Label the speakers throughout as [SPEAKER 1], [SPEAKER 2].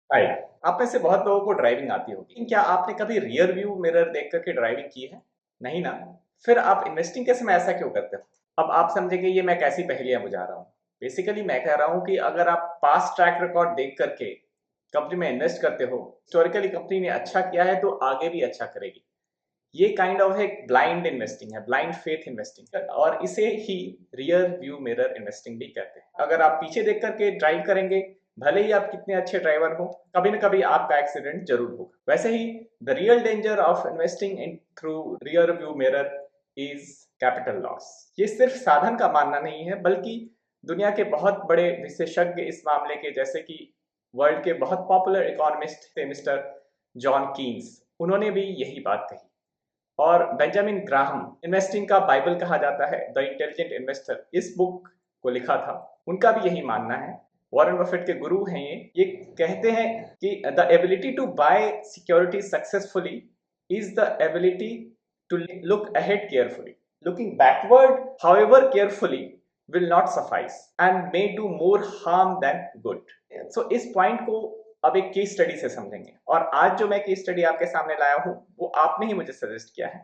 [SPEAKER 1] हाय। आप में से बहुत लोगों को ड्राइविंग आती होगी, लेकिन क्या आपने कभी रियर व्यू मिरर देख करके ड्राइविंग की है? नहीं ना? फिर आप इन्वेस्टिंग के समय ऐसा क्यों करते हो? अब आप समझेंगे ये मैं कैसी पहेलियां बुझा रहा हूँ। बेसिकली मैं कह रहा हूँ कि अगर आप पास्ट ट्रैक रिकॉर्ड देख करके कंपनी में इन्वेस्ट करते हो, हिस्टोरिकली कंपनी ने अच्छा किया है तो आगे भी अच्छा करेगी। ये काइंड ऑफ एक ब्लाइंड इन्वेस्टिंग है, ब्लाइंड फेथ इन्वेस्टिंग, और इसे ही रियर व्यू मिरर इन्वेस्टिंग भी कहते हैं। अगर आप पीछे देख करके ड्राइव करेंगे, भले ही आप कितने अच्छे ड्राइवर हो, कभी ना कभी आपका एक्सीडेंट जरूर होगा। वैसे ही the real danger of investing in through rear view mirror is capital loss. ये सिर्फ साधन का मानना नहीं है, बल्कि दुनिया के बहुत बड़े विशेषज्ञ इस मामले के, जैसे कि वर्ल्ड के बहुत पॉपुलर इकोनॉमिस्ट थे मिस्टर जॉन कीन्स, उन्होंने भी यही बात कही। और बेंजामिन ग्राहम, इन्वेस्टिंग का बाइबल कहा जाता है, द इंटेलिजेंट इन्वेस्टर, इस बुक को लिखा था। उनका भी यही मानना है। वॉरेन बफेट के गुरु हैं ये कहते हैं कि the ability to buy security successfully is the ability to look ahead carefully. Looking backward however carefully will not suffice and may do more harm than good. So इस पॉइंट को अब एक केस स्टडी से समझेंगे, और आज जो मैं केस स्टडी आपके सामने लाया हूं वो आपने ही मुझे सजेस्ट किया है,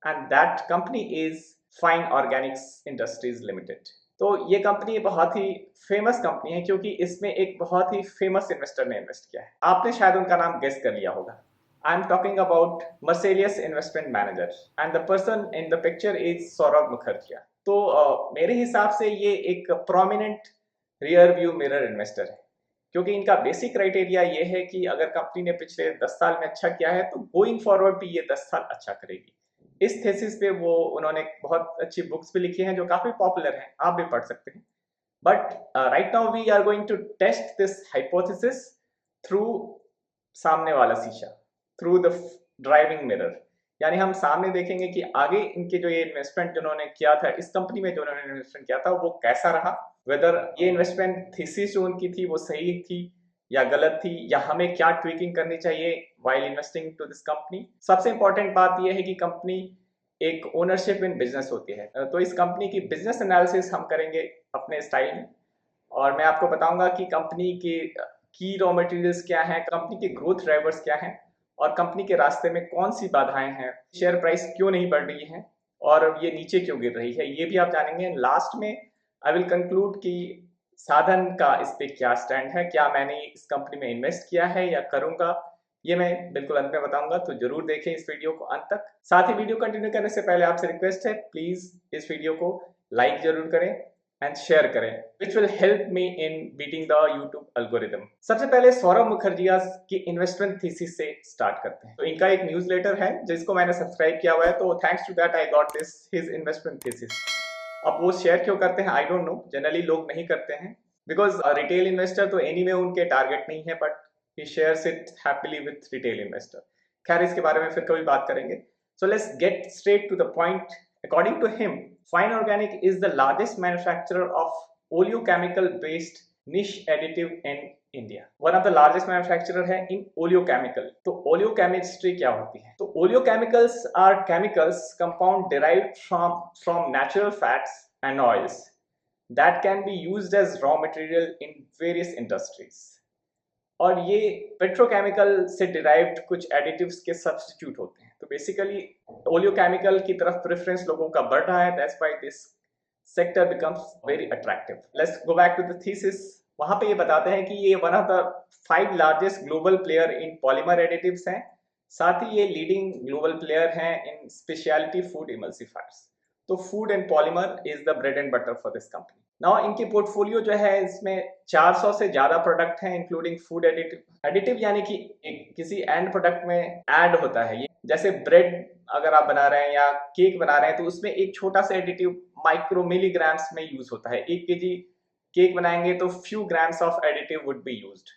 [SPEAKER 1] and that company is fine Organics industries limited. तो ये कंपनी बहुत ही फेमस कंपनी है क्योंकि इसमें एक बहुत ही फेमस इन्वेस्टर ने इन्वेस्ट किया है। आपने शायद उनका नाम गेस कर लिया होगा। I am talking about Mercelius investment manager, and the person in the picture is Saurabh Mukherjee. तो मेरे हिसाब से ये एक prominent rear view mirror investor है, क्योंकि इनका बेसिक क्राइटेरिया ये है कि अगर कंपनी ने पिछले 10 साल में अच्छा किया है तो गोइंग फॉरवर्ड भी ये 10 साल अच्छा करेगी। इस थेसिस पे वो उन्होंने बहुत अच्छी बुक्स भी लिखी हैं जो काफी पॉपुलर हैं, आप भी पढ़ सकते हैं। But right now we are going to test this hypothesis through सामने वाला शीशा, थ्रू द ड्राइविंग मिरर। यानी हम सामने देखेंगे कि आगे इनके जो ये इन्वेस्टमेंट जिन्होंने किया था, इस कंपनी में जो उन्होंने इन्वेस्टमेंट किया था, वो कैसा रहा, वेदर ये इन्वेस्टमेंट थीसिस जो उनकी थी वो सही थी या गलत थी, या हमें क्या ट्वीकिंग करनी चाहिए while investing to this company. सबसे इंपॉर्टेंट बात यह है कि कंपनी एक ओनरशिप इन बिजनेस होती है। तो इस कंपनी की बिजनेस एनालिसिस हम करेंगे अपने स्टाइल में, और मैं आपको बताऊंगा कि कंपनी के की रॉ मटेरियल्स क्या हैं, कंपनी के ग्रोथ ड्राइवर्स क्या हैं, और कंपनी के रास्ते में कौन सी बाधाएं हैं, शेयर प्राइस क्यों नहीं बढ़ रही है, और ये नीचे क्यों गिर रही है, ये भी आप जानेंगे। लास्ट में आई विल कंक्लूड कि साधन का इस पे क्या स्टैंड है, क्या मैंने इस कंपनी में इन्वेस्ट किया है या करूंगा, ये मैं बिल्कुल अंत में बताऊंगा। तो जरूर देखें इस वीडियो को अंत तक। साथ ही वीडियो कंटिन्यू करने से पहले आपसे रिक्वेस्ट है, प्लीज इस वीडियो को लाइक जरूर करें एंड शेयर करें, which will help me in beating the YouTube algorithm. सबसे पहले सौरभ मुखर्जिया की इन्वेस्टमेंट थीसिस से स्टार्ट करते हैं। तो इनका एक न्यूज़लेटर है जिसको मैंने सब्सक्राइब किया हुआ है, तो thanks to that I got this his investment thesis. अब वो शेयर क्यों करते हैं आई डोंट नो, जनरली लोग नहीं करते हैं, बिकॉज रिटेल इन्वेस्टर तो एनीवे उनके टारगेट नहीं है, but he shares it happily with retail investor. खैर, इसके बारे में फिर कभी बात करेंगे। So let's get straight to the point. According to him, Fine Organic is the largest manufacturer of oleochemical based niche additive in India. One of the largest manufacturer है in oleochemical. तो oleochemistry क्या होती है? तो oleochemicals are chemicals compound derived from natural fats and oils that can be used as raw material in various industries. और ये petrochemical से derived कुछ एडिटिव्स के सब्स्टिट्यूट होते हैं। तो बेसिकली ओलियोकेमिकल की तरफ प्रेफरेंस लोगों का बढ़ रहा है, that's why this sector becomes very attractive. Let's go back to the thesis. वहां पे ये बताते हैं कि ये one of the 5 largest global player in polymer additives हैं, साथ ही ये लीडिंग ग्लोबल प्लेयर हैं इन स्पेशलिटी फूड इमल्सिफायर्स। तो food and polymer is the bread and butter for this company. Now इनकी पोर्टफोलियो जो है इसमें 400 से ज्यादा प्रोडक्ट हैं, इंक्लूडिंग फूड एडिटिव। एडिटिव यानी कि किसी एंड प्रोडक्ट में ऐड होता है, ये जैसे ब्रेड अगर आप बना रहे हैं या केक बना रहे हैं तो उसमें एक छोटा सा एडिटिव माइक्रो मिलीग्राम्स में यूज होता है। 1 केजी केक बनाएंगे तो few grams of additive would be used,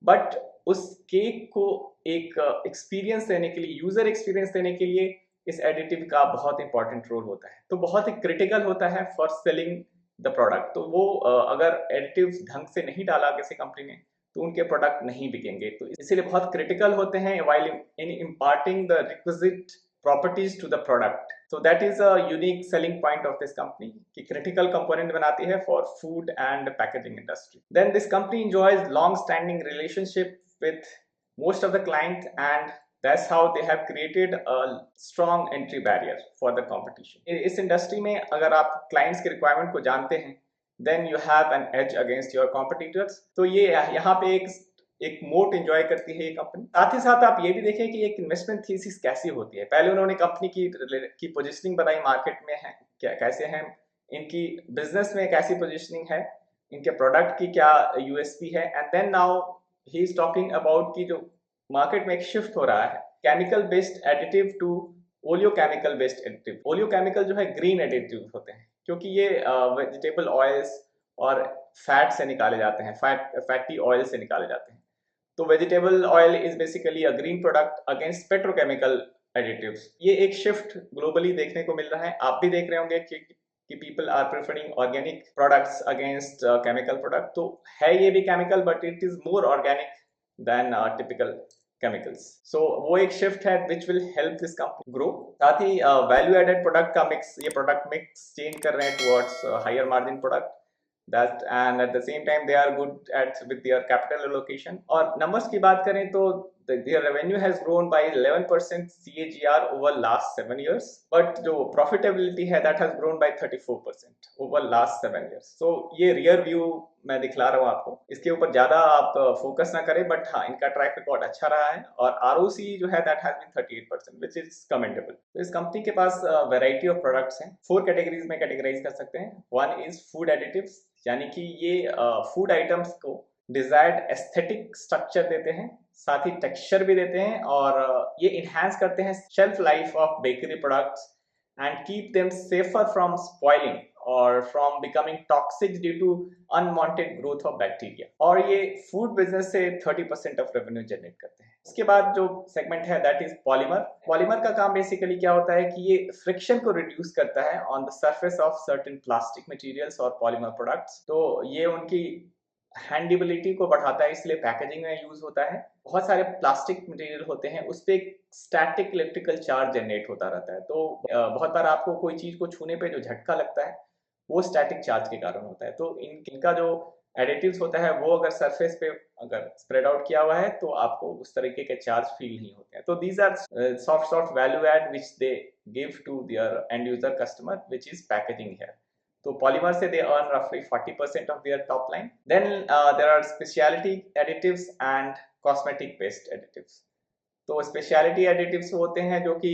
[SPEAKER 1] but उस केक को एक एक्सपीरियंस देने के लिए, यूजर एक्सपीरियंस देने के लिए इस एडिटिव का बहुत इंपॉर्टेंट रोल होता है। तो बहुत ही क्रिटिकल होता है फॉर सेलिंग द प्रोडक्ट। तो वो अगर एडिटिव्स ढंग से नहीं डाला किसी कंपनी ने तो उनके प्रोडक्ट नहीं बिकेंगे। तो इसीलिए बहुत क्रिटिकल होते हैं while in imparting the requisite properties to the product. So that is a unique selling point of this company कि critical component बनाती है for food and packaging industry. Then this company enjoys long-standing relationship with most of the clients, and that's how they have created a strong entry barrier for the competition. इस industry में अगर आप clients के requirement को जानते हैं, then you have an edge against your competitors. तो ये यहाँ पे एक मोट एंजॉय करती है ये कंपनी। साथ ही साथ आप ये भी देखें कि एक इन्वेस्टमेंट थीसिस कैसी होती है। पहले उन्होंने कंपनी की पोजीशनिंग बताई मार्केट में है क्या, कैसे हैं, इनकी बिजनेस में कैसी पोजीशनिंग है, इनके प्रोडक्ट की क्या यूएसपी है, and then now he is talking about कि जो मार्केट में एक शिफ्ट हो रहा है chemical based additive to oleochemical based additive. Oleochemical जो है ग्रीन एडिटिव होते हैं, क्योंकि ये वेजिटेबल ऑयल्स और फैट से निकाले जाते हैं, फैटी ऑयल से निकाले जाते हैं। तो vegetable oil is basically a green product against petrochemical additives. ये एक शिफ्ट ग्लोबली देखने को मिल रहा है। आप भी देख रहे होंगे कि people are preferring organic products against chemical product. तो है ये भी chemical, but it is more organic than typical chemicals. So वो एक shift है which will help this company grow. साथ ही value added product का mix, ये product mix change कर रहे हैं towards higher margin product, that and at the same time they are good at with their capital allocation. और numbers की बात करें तो their revenue has grown by 11% CAGR over last 7 years, but जो profitability है that has grown by 34% over last 7 years. So ये rear view मैं दिखला रहा हूँ आपको, इसके ऊपर ज्यादा आप फोकस ना करें, बट हाँ इनका ट्रैक रिकॉर्ड अच्छा रहा है और ROC जो है that has been 38%, which is commendable. तो इस कंपनी के पास वैरायटी ऑफ प्रोडक्ट्स हैं, 4 कैटेगरीज में कैटेगराइज कर सकते हैं। वन इज फूड एडिटिव्स, यानी कि ये फूड आइटम्स को डिजायर्ड एस्थेटिक स्ट्रक्चर देते हैं, साथ ही टेक्सचर भी देते हैं, और ये इनहेंस करते हैं shelf life of bakery products and keep them safer from spoiling or from becoming toxic due to unwanted growth of bacteria। और ये फूड बिजनेस से 30% ऑफ रेवेन्यू जनरेट करते हैं। उसके बाद जो सेगमेंट है दैट इज पॉलीमर। पॉलीमर का काम बेसिकली क्या होता है कि ये फ्रिक्शन को रिड्यूस करता है on the surface of certain plastic materials और पॉलीमर प्रोडक्ट्स। तो ये उनकी हैंडेबिलिटी को बढ़ाता है, इसलिए पैकेजिंग में यूज होता है। बहुत सारे प्लास्टिक मटेरियल होते हैं, उस पर स्टैटिक इलेक्ट्रिकल चार्ज जनरेट होता रहता है। तो बहुत बार आपको कोई चीज को छूने पे जो झटका लगता है वो स्टैटिक चार्ज के कारण होता है। तो इनका जो एडिटिव्स होता है वो अगर सरफेस पे अगर स्प्रेड आउट किया हुआ है तो आपको उस तरीके के चार्ज फील नहीं होते हैं। तो these are soft value add which they give to their end user customer, which is packaging here. तो पॉलीमर से they earn roughly 40% of their top line. Then there are specialty additives and cosmetic based additives. तो speciality additives होते हैं जो कि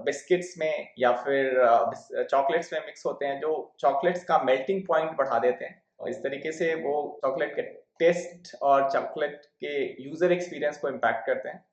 [SPEAKER 1] biscuits में या फिर चॉकलेट्स में मिक्स होते हैं, जो चॉकलेट्स का मेल्टिंग पॉइंट बढ़ा देते हैं और इस तरीके से वो चॉकलेट के टेस्ट और चॉकलेट के यूजर एक्सपीरियंस को इम्पैक्ट करते हैं।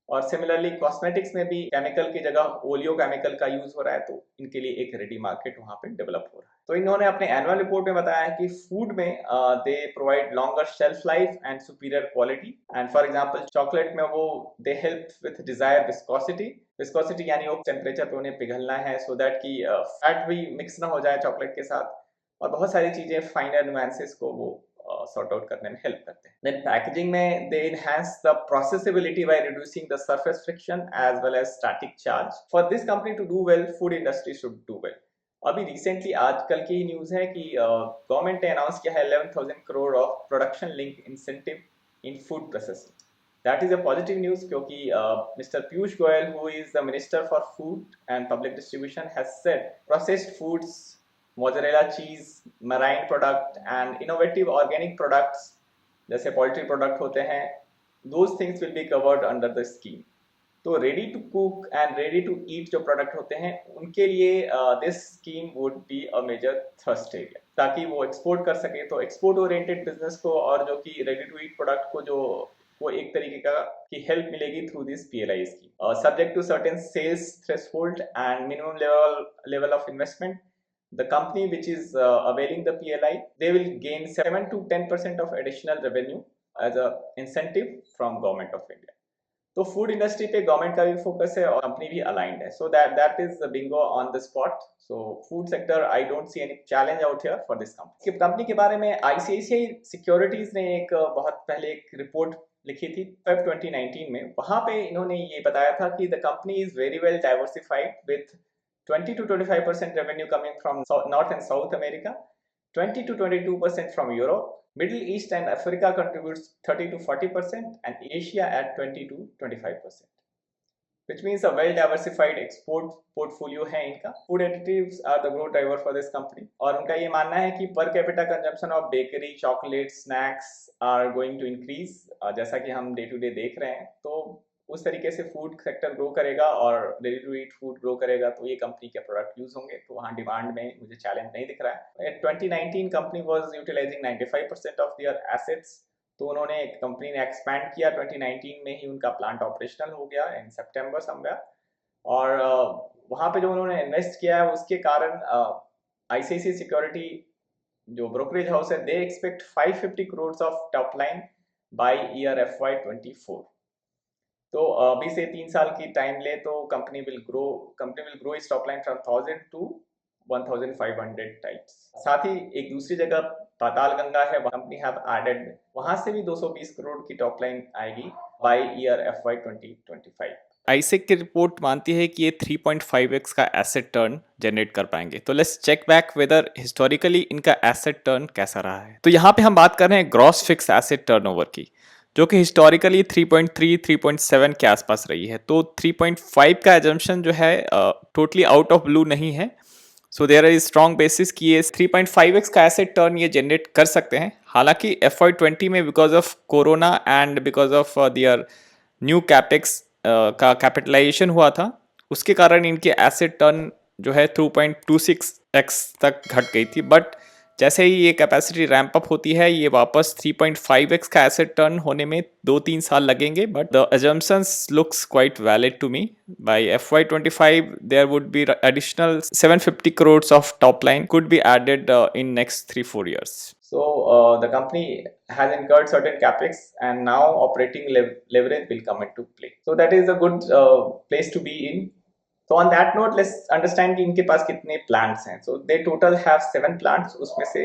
[SPEAKER 1] और सिमिलरली कॉस्मेटिक्स में भी केमिकल की जगह ओलियो केमिकल का यूज हो रहा है, तो इनके लिए एक रेडी मार्केट वहां पे डेवलप हो रहा है। तो इन्होंने अपने एनुअल रिपोर्ट में बताया है कि फूड में they provide longer shelf life and superior quality, and for example chocolate में वो they help with desire viscosity यानी वो टेम्परेचर पे उन्हें पिघलना है सो दैट कि फैट भी मिक्स ना हो जाए चॉकलेट के साथ, और बहुत सारी चीजें फाइनर नुआंसेस को वो सॉर्ट आउट करने में हेल्प करते हैं। देन पैकेजिंग में दे enhance the processability by reducing the surface friction as well as static charge. For this company to do well, food industry should do well. अभी रिसेंटली आजकल की ही न्यूज है कि गवर्नमेंट ने अनाउंस किया है 11,000 crore of production link incentive in food processing. That is a positive news, क्योंकि mister Piyush Goyal who is the minister for food and public distribution has said processed foods, mozzarella cheese, marine product and innovative organic products जैसे poultry product होते हैं, those things will be covered under the scheme. तो ready to cook and ready to eat जो product होते हैं उनके लिए this scheme would be a major thrust area, ताकि वो एक्सपोर्ट कर सके। तो एक्सपोर्ट ओरिएंटेड बिजनेस को और जो कि रेडी टू ईट प्रोडक्ट को जो वो एक तरीके का की हेल्प मिलेगी through this PLI scheme, subject to certain sales threshold and minimum level of investment. The company which is availing the PLI, they will gain 7 to 10% of additional revenue as a incentive from government of India. तो food industry पे government का भी focus है और company भी aligned है, so that is Bingo on the spot. So food sector I don't see any challenge out here for this company के बारे में ICICI सिक्योरिटीज ने एक बहुत पहले एक रिपोर्ट लिखी थी Feb 2019 में। वहां पे इन्होंने ये बताया था कि the company is very well diversified with 20 to 25% revenue coming from North and South America, 20 to 22% from Europe, Middle East and Africa contributes 30 to 40% and Asia at 20 to 25%. Which means a well-diversified export portfolio है इनका. Food additives are the growth driver for this company. और उनका ये मानना है कि per capita consumption of bakery, chocolates, snacks are going to increase. जैसा कि हम day to day देख रहे हैं, तो उस तरीके से फूड सेक्टर ग्रो करेगा और ready to eat food grow करेगा तो ये कंपनी के प्रोडक्ट यूज होंगे, तो वहाँ डिमांड में मुझे चैलेंज नहीं दिख रहा है. 2019 company was utilising 95% of their assets. तो उन्होंने कंपनी ने एक्सपैंड किया 2019 में ही उनका प्लांट ऑपरेशनल हो गया इन सितंबर समवेयर. और वहाँ पे जो उन्होंने इन्वेस्ट किया है उसके कारण आईसीआईसीआई सिक्योरिटी जो ब्रोकरेज हाउस है, they expect 550 crore off top line by year FY24. तो अभी से 3 साल की टाइम ले तो company will grow its top line from 1000 to 1500 types. साथ ही एक दूसरी जगह पाताल गंगा है, कंपनी हैव एडेड, वहां से भी 220 करोड़ की टॉप लाइन आएगी बाय ईयर FY2025. आईसेक की रिपोर्ट मानती है कि ये 3.5x का एसेट टर्न जनरेट कर पाएंगे. तो let's check back whether historically इनका एसेट टर्न कैसा रहा है. तो यहाँ पे हम बात कर रहे हैं ग्रॉस फिक्स एसेट टर्नओवर की, जो कि हिस्टोरिकली 3.3 3.7 के आसपास रही है. तो 3.5 का एजम्पशन जो है टोटली आउट ऑफ ब्लू नहीं है. So there is strong basis कि ये 3.5x का एसेट टर्न ये जनरेट कर सकते हैं. हालांकि FY20 में because of corona and because of their new capex का कैपिटलाइजेशन हुआ था, उसके कारण इनके एसेट टर्न जो है 2.26x तक घट गई थी. बट जैसे ही ये कैपेसिटी रैंप अप होती है, ये वापस 3.5x का एसेट टर्न होने में 2-3 साल लगेंगे. But the assumptions looks quite valid to me. By FY25 there would be additional 750 crores of top line could be added in next 3-4 years. So the company has incurred certain capex and now operating leverage will come into play. So that is a good place to be in. तो on that note let's understand कि इनके पास कितने plants हैं. सो दे total have 7 plants, उसमें से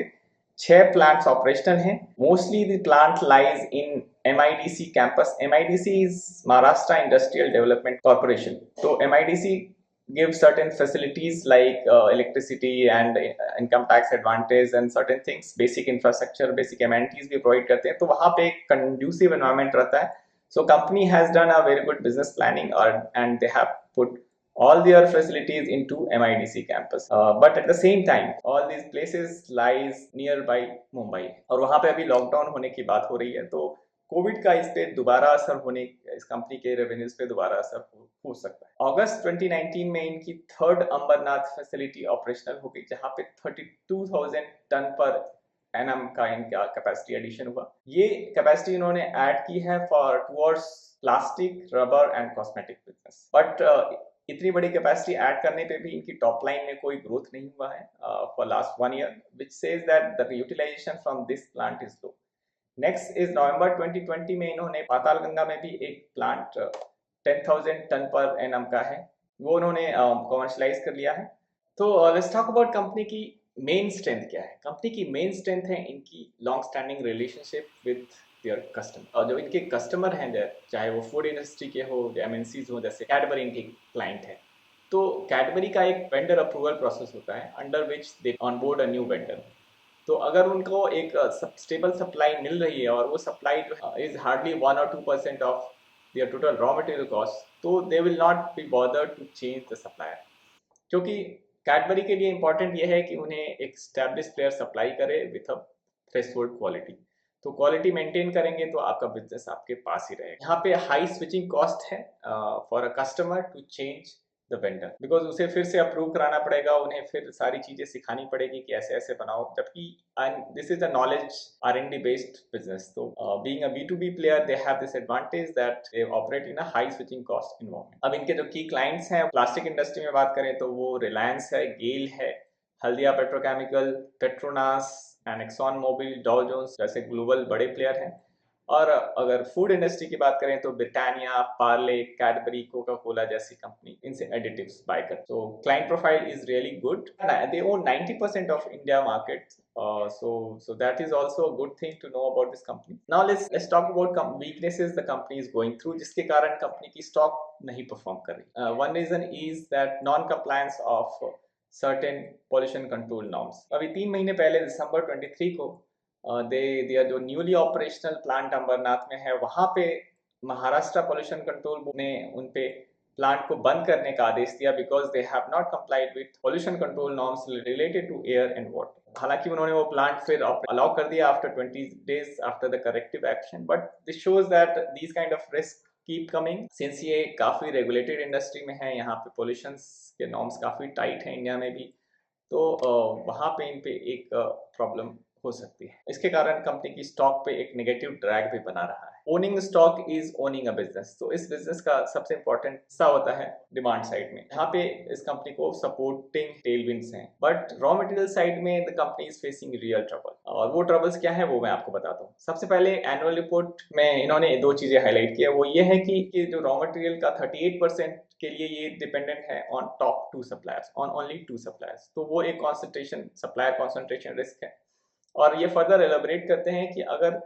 [SPEAKER 1] 6 plants operational हैं. Mostly the plant lies in MIDC campus. MIDC is Maharashtra industrial development corporation. तो MIDC gives certain facilities like electricity and income tax advantage and certain things, basic infrastructure, basic amenities भी provide करते हैं. तो वहाँ पे एक conducive environment रहता है. So company has done a very good business planning and they have put all their facilities into MIDC campus. But at the same time, all these places lies nearby Mumbai. और वहाँ पे अभी lockdown होने की बात हो रही है, तो कोविड का इस पे दोबारा असर होने, इस कंपनी के रेवेन्यूज पे दोबारा असर हो सकता है. अगस्त 2019 में इनकी थर्ड अंबरनाथ फैसिलिटी ऑपरेशनल हो गई, जहाँ पे 32,000 टन पर एनएम का इनका कैपेसिटी एडिशन हुआ. ये कैपेसिटी इन्होंने ऐड की है for towards plastic, rubber and cosmetic business. But इतनी बड़ी कैपेसिटी ऐड करने पे भी इनकी टॉप लाइन में कोई ग्रोथ नहीं हुआ है for last 1 year, which says that the utilisation from this plant is low. Next is November 2020 में इन्होंने पाताल गंगा में भी एक प्लांट 10,000 टन पर एनएम का है, वो उन्होंने कमर्शलाइज कर लिया है. तो लेट्स टॉक अबाउट कंपनी की मेन स्ट्रेंथ क्या है. कंपनी की मेन स्ट्रेंथ है इनकी long standing relationship with their customer. और जो इनके कस्टमर हैं, चाहे वो फूड इंडस्ट्री के हो या MNCs हो, जैसे कैडबरी इनकी क्लाइंट है, तो कैडबरी का एक वेंडर अप्रूवल प्रोसेस होता है under which they onboard a new vendor. तो अगर उनको एक स्टेबल सप्लाई मिल रही है और वो supply is hardly 1 or 2% of their total raw material cost, तो they will not be bothered to change the supplier. क्योंकि कैडबरी के लिए इंपॉर्टेंट ये है कि उन्हें एक स्टैब्लिश प्लेयर सप्लाई करे विथ अ थ्रेशोल्ड क्वालिटी. तो क्वालिटी मेंटेन करेंगे तो आपका बिजनेस आपके पास ही रहेगा. यहाँ पे हाई स्विचिंग कॉस्ट है for a customer to change the vendor, because उसे फिर से अप्रूव कराना पड़ेगा, उन्हें फिर सारी चीजें सिखानी पड़ेगी कि ऐसे ऐसे बनाओ, जबकि this is a knowledge R&D based business. तो being a B2B player they have this advantage that they operate in a high switching cost environment. अब इनके जो की क्लाइंट्स हैं प्लास्टिक इंडस्ट्री में बात करें तो वो रिलायंस है, गेल है, Haldia petrochemical, Petronas and Exxon Mobil, Dow Jones जैसे ग्लोबल बड़े प्लेयर हैं. और अगर फूड इंडस्ट्री की बात करें तो Britannia, Parle, Cadbury, Coca Cola जैसी कंपनी इनसे एडिटिव्स बाय करते. तो client profile is really good. They own 90% of India market. So that is also a good thing to know about this company. Now let's talk about weaknesses the company is going through, जिसके कारण company की stock नहीं perform कर रही. One reason is that non-compliance of certain pollution control norms. अभी 3 महीने पहले दिसंबर 23 को दे जो न्यूली ऑपरेशनल प्लांट अंबरनाथ में है, वहां पे महाराष्ट्र पोल्यूशन कंट्रोल बोर्ड ने उन पे प्लांट को बंद करने का आदेश दिया because they have not complied with pollution control norms related to air and water. हालांकि उन्होंने वो प्लांट फिर अलाउ कर दिया after 20 days after the corrective action, but this shows that these kind of risk keep coming since ये काफी regulated industry में है। यहाँ पे पोल्यूशन के नॉर्म्स काफी टाइट है इंडिया में भी, तो वहाँ पे इन पे एक प्रॉब्लम हो सकती है। इसके कारण कंपनी की स्टॉक पे एक नेगेटिव ड्रैग भी बना रहा है। Owning stock is owning a business, तो इस बिजनेस का सबसे इंपॉर्टेंट हिस्सा होता है डिमांड साइड में। यहाँ पे इस कंपनी को सपोर्टिंग टेलविंड्स हैं, बट रॉ मटेरियल साइड में the company is facing real trouble. और वो ट्रबल्स क्या है वो मैं आपको बताता हूँ। सबसे पहले एनुअल रिपोर्ट में इन्होंने दो चीजें हाईलाइट किया, वो ये है कि जो रॉ मटेरियल का 38% के लिए ये डिपेंडेंट है on top 2 suppliers, on only 2 suppliers. तो वो एक कॉन्सेंट्रेशन, सप्लायर कॉन्सेंट्रेशन रिस्क है। और ये फर्दर एलोबरेट करते हैं कि अगर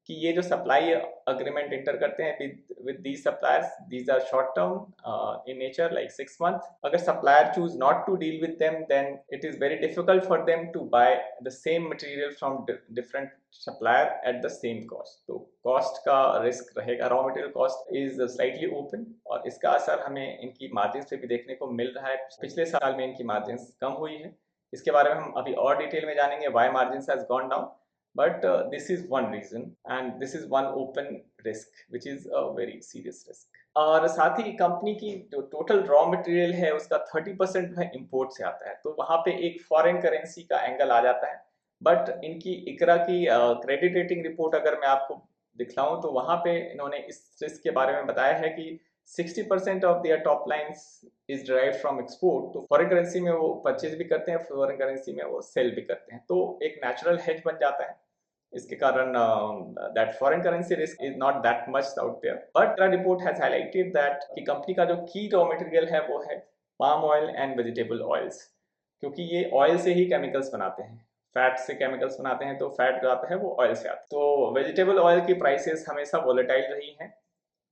[SPEAKER 1] कि ये जो सप्लाई अग्रीमेंट इंटर करते हैं with these suppliers, these are short term in nature like 6 months। अगर supplier choose not to deal with them, then it is very difficult for them to buy the same material from different supplier at the same cost. तो cost का risk रहेगा, raw material cost is slightly open, और इसका असर हमें इनकी margin पे भी देखने को मिल रहा है। पिछले साल में इनकी मार्जिन कम हुई है, इसके बारे में हम अभी और डिटेल में जानेंगे why margins has gone down, but this is one reason and this is one open risk which is a very serious risk। और साथ ही कंपनी की जो टोटल रॉ मटेरियल है उसका 30% है इंपोर्ट से आता है, तो वहां पे एक फॉरेन करेंसी का एंगल आ जाता है। बट इनकी इकरा की क्रेडिट रेटिंग रिपोर्ट अगर मैं आपको दिखलाऊं तो वहां पे इन्होंने इस रिस्क के बारे में बताया है कि 60% of their top lines is derived from export. तो फॉरेन करेंसी में वो परचेज भी करते हैं, फॉरेन करेंसी में वो सेल भी करते हैं, तो एक नेचुरल हेज बन जाता है। इसके कारण that foreign currency risk is not that much out there. But report has highlighted that कि कंपनी का जो की रॉ मटेरियल है वो है palm oil and vegetable oils, क्योंकि ये ऑयल से ही केमिकल्स बनाते हैं, फैट से केमिकल्स बनाते हैं, तो फैट जो आता है वो ऑयल से आता है। तो वेजिटेबल ऑयल की प्राइसेस हमेशा वोलेटाइल रही हैं,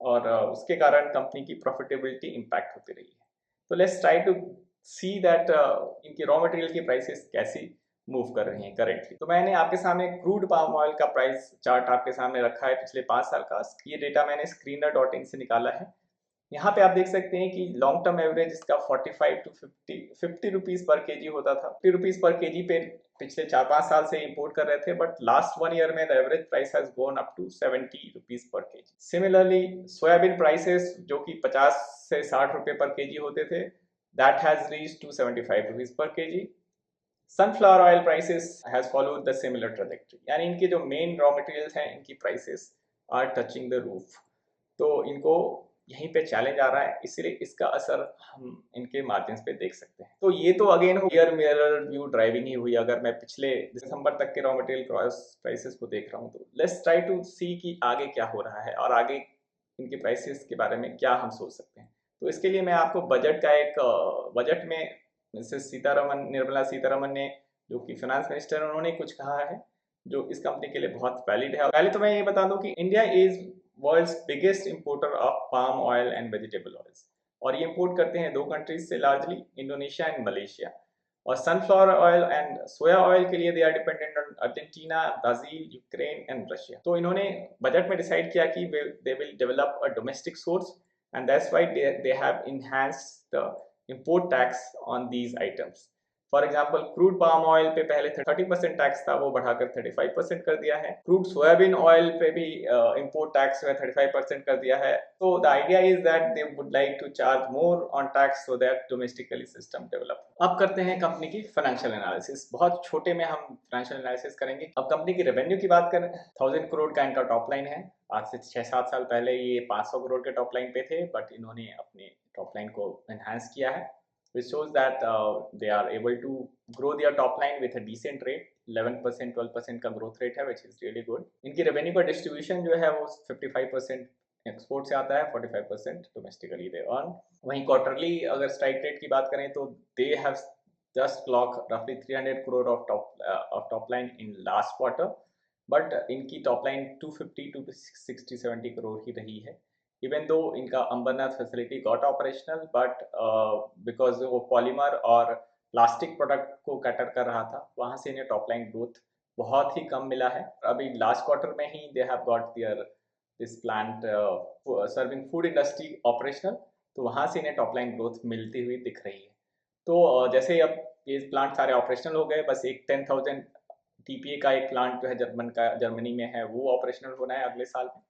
[SPEAKER 1] और उसके कारण कंपनी की प्रॉफिटेबिलिटी इंपैक्ट होती रही है। तो let's try to see that इनकी रॉ मटेरियल की प्राइसेस कैसी मूव कर रही हैं करेंटली। तो मैंने आपके सामने क्रूड पाम ऑयल का प्राइस चार्ट आपके सामने रखा है पिछले 5 साल का। ये डेटा मैंने screener.in से निकाला है। यहाँ पे आप देख सकते हैं कि लॉन्ग टर्म एवरेज इसका 45 to 50 रुपीज पर केजी होता था। 50 रुपीज पर केजी पे पिछले 4-5 साल से इंपोर्ट कर रहे थे, बट लास्ट 1 ईयर में the average price has gone up to 70 rupees per KG. Similarly soybean prices जो कि 50 से 60 रुपए पर केजी होते थे, that has reached to 75 rupees per kg. Sunflower oil prices has followed the similar trajectory, यानी इनके जो मेन रॉ मटेरियल्स हैं इनकी prices are touching the roof. तो इनको यहीं पे चैलेंज आ रहा है, इसलिए इसका असर हम इनके मार्जिन पे देख सकते हैं। तो ये तो अगेन हो ईयर मिरर व्यू ड्राइविंग ही हुई। अगर मैं पिछले दिसंबर तक के रॉ मटेरियल प्राइसेस को देख रहा हूँ, तो लेट्स ट्राई टू सी कि आगे क्या हो रहा है और आगे इनके प्राइसेस के बारे में क्या हम सोच सकते हैं। तो इसके लिए मैं आपको बजट का एक बजट में मिसेस सीतारमन, निर्मला सीतारमन ने, जो कि फाइनेंस मिनिस्टर, उन्होंने कुछ कहा है जो इस कंपनी के लिए बहुत वैलिड है। पहले तो मैं ये बता दूं कि India is world's biggest importer of palm oil and vegetable oils, और ये इंपोर्ट करते हैं 2 कंट्रीज से लार्जली, इंडोनेशिया एंड मलेशिया। और sunflower oil and soya oil के लिए they are dependent on Argentina, Brazil, Ukraine and Russia. तो इन्होंने बजट में डिसाइड किया कि they will develop a domestic source, and that's why they have enhanced the import tax on these items। For example crude palm oil पे पहले 30% tax था, वो बढ़ाकर 35% कर दिया है। क्रूड सोयाबीन ऑयल पे भी इंपोर्ट टैक्स है 35% कर दिया है। तो the idea is that they would like to charge more on tax so that domestically system develop. अब करते हैं कंपनी की फाइनेंशियल एनालिसिस। बहुत छोटे में हम फाइनेंशियल एनालिसिस करेंगे। अब कंपनी की रेवेन्यू की बात करें, 1000 करोड़ का इनका टॉप लाइन है। आज से 6-7 साल पहले ये 500 करोड़ के टॉप लाइन पे थे, बट इन्होंने अपने टॉप लाइन को एनहांस किया है, which shows that they are able to grow their top line with a decent rate। 11% 12% का ग्रोथ रेट है, which is really good। इनकी रेवेन्यू का डिस्ट्रीब्यूशन जो है वो 55% एक्सपोर्ट से आता है, 45% डोमेस्टिकली दे अर्न। वहीं क्वार्टरली अगर स्ट्राइक रेट की बात करें तो they have just clock roughly 300 crore off top line in last quarter, but इनकी टॉप लाइन 250 to 60-70 करोड़ ही रही है। इवन दो इनका Ambernath facility got operational, but because वो पॉलीमर और प्लास्टिक प्रोडक्ट को कैटर कर रहा था, वहां से इन्हें टॉप लाइन ग्रोथ बहुत ही कम मिला है। अभी लास्ट क्वार्टर में ही they have got their this plant serving food industry operational, तो वहाँ से इन्हें टॉप लाइन ग्रोथ मिलती हुई दिख रही है। तो जैसे अब ये प्लांट सारे ऑपरेशनल हो गए, बस एक 10,000 टीपीए का एक प्लांट जो है जर्मनी में है वो ऑपरेशनल होना है अगले साल में।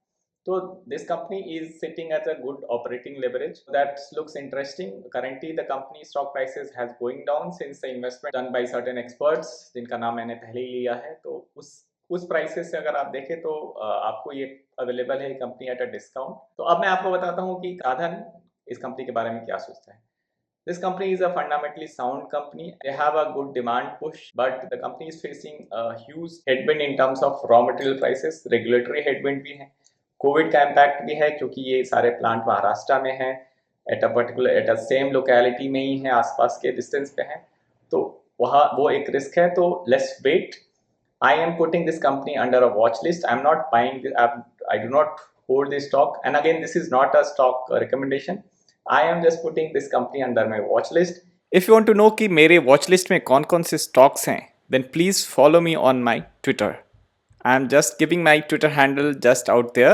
[SPEAKER 1] तो this company is sitting at a good operating leverage that looks interesting. Currently the company stock prices has going down since the investment done by certain experts जिनका नाम मैंने पहले ही लिया है। तो उस प्राइसेस से अगर आप देखें तो आपको ये अवेलेबल है कंपनी एट अ डिस्काउंट। तो अब मैं आपको बताता हूँ कि साधन इस कंपनी के बारे में क्या सोचता है। This company is a fundamentally sound company. They have a good demand push, but the company is facing a huge headwind in terms of raw material prices. Regulatory headwind भी है, कोविड का impact भी है क्योंकि ये सारे plant Maharashtra में हैं, एट अ सेम लोकेलिटी में ही है, आसपास के डिस्टेंस पे हैं, तो वहाँ वो एक रिस्क है। तो let's wait. I am putting this company under a watch list. I'm not buying this. I do not hold this stock. And again, this is not a stock recommendation. I am just putting this company under my watch list.
[SPEAKER 2] If you want to know कि मेरे watch list में कौन कौन से stocks हैं, then please follow me on my Twitter. I'm just giving my Twitter handle just out there.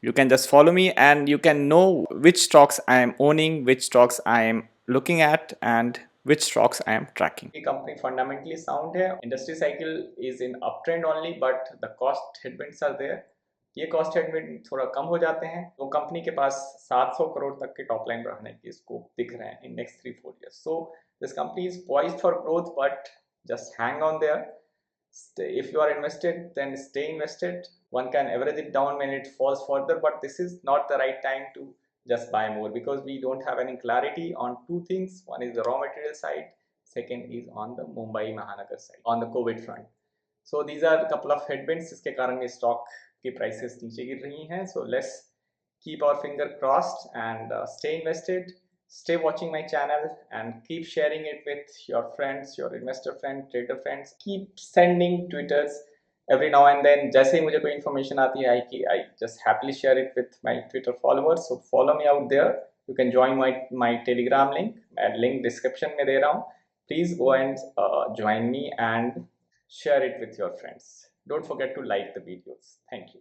[SPEAKER 2] You can just follow me and you can know which stocks I am owning, which stocks I am looking at, and which stocks I am tracking.
[SPEAKER 1] The company fundamentally sound है, industry cycle is in uptrend only, but the cost headwinds are there. ये cost headwind थोड़ा कम हो जाते हैं तो company के पास 700 करोड़ तक के टॉप लाइन बढ़ने की स्कोप दिख रहे हैं in next 3-4 years. So this company is poised for growth, but just hang on there. If you are invested, then stay invested. One can average it down when it falls further, but this is not the right time to just buy more because we don't have any clarity on two things. One is the raw material side, second is on the Mumbai Mahanagar side, on the COVID front. So these are a couple of headwinds जिसके कारण ये stock की prices नीचे गिर रही हैं. So let's keep our finger crossed and stay invested. Stay watching my channel and keep sharing it with your friends, your investor friends, trader friends. Keep sending Twitters every now and then. जैसे ही मुझे कोई information आती है I just happily share it with my Twitter followers. So follow me out there. You can join my Telegram link. मैं link description में दे रहा हूँ. Please go and join me and share it with your friends. Don't forget to like the videos. Thank you.